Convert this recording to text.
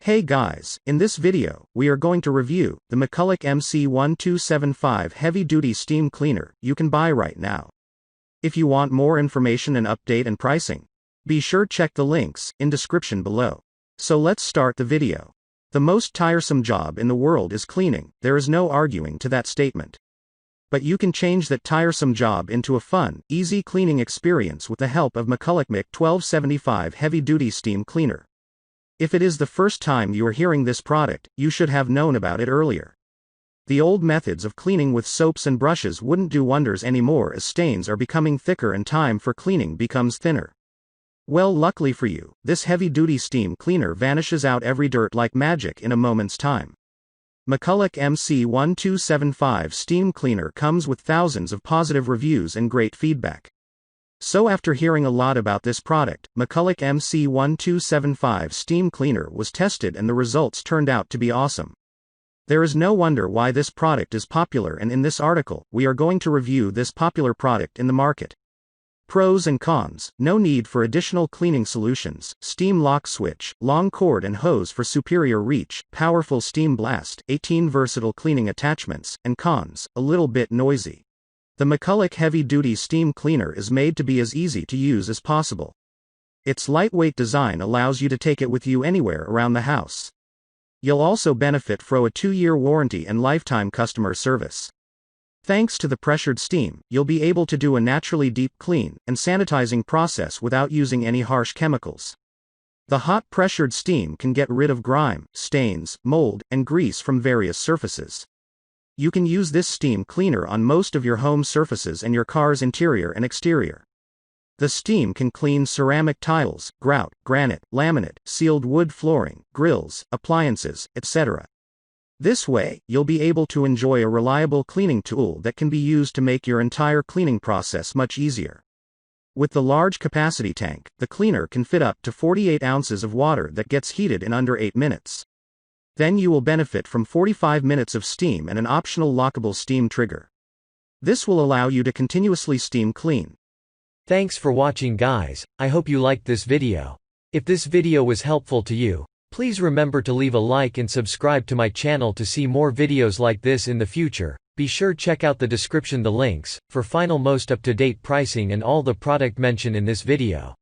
Hey guys, in this video, we are going to review the McCulloch MC1275 heavy-duty steam cleaner you can buy right now. If you want more information and update and pricing, be sure check the links in description below. So let's start the video. The most tiresome job in the world is cleaning, there is no arguing to that statement. But you can change that tiresome job into a fun, easy cleaning experience with the help of McCulloch MC1275 heavy-duty steam cleaner. If it is the first time you are hearing this product, you should have known about it earlier. The old methods of cleaning with soaps and brushes wouldn't do wonders anymore as stains are becoming thicker and time for cleaning becomes thinner. Well, luckily for you, this heavy-duty steam cleaner vanishes out every dirt like magic in a moment's time. McCulloch MC1275 steam cleaner comes with thousands of positive reviews and great feedback. So after hearing a lot about this product, McCulloch MC1275 steam cleaner was tested and the results turned out to be awesome. There is no wonder why this product is popular, and in this article, we are going to review this popular product in the market. Pros and cons: no need for additional cleaning solutions, steam lock switch, long cord and hose for superior reach, powerful steam blast, 18 versatile cleaning attachments, and cons: a little bit noisy. The McCulloch heavy-duty steam cleaner is made to be as easy to use as possible. Its lightweight design allows you to take it with you anywhere around the house. You'll also benefit from a 2-year warranty and lifetime customer service. Thanks to the pressured steam, you'll be able to do a naturally deep clean and sanitizing process without using any harsh chemicals. The hot pressured steam can get rid of grime, stains, mold, and grease from various surfaces. You can use this steam cleaner on most of your home surfaces and your car's interior and exterior. The steam can clean ceramic tiles, grout, granite, laminate, sealed wood flooring, grills, appliances, etc. This way, you'll be able to enjoy a reliable cleaning tool that can be used to make your entire cleaning process much easier. With the large capacity tank, the cleaner can fit up to 48 ounces of water that gets heated in under 8 minutes. Then you will benefit from 45 minutes of steam and an optional lockable steam trigger. This will allow you to continuously steam clean. Thanks for watching, guys. I hope you liked this video. If this video was helpful to you, please remember to leave a like and subscribe to my channel to see more videos like this in the future. Be sure check out the description, the links, for final most up-to-date pricing and all the product mentioned in this video.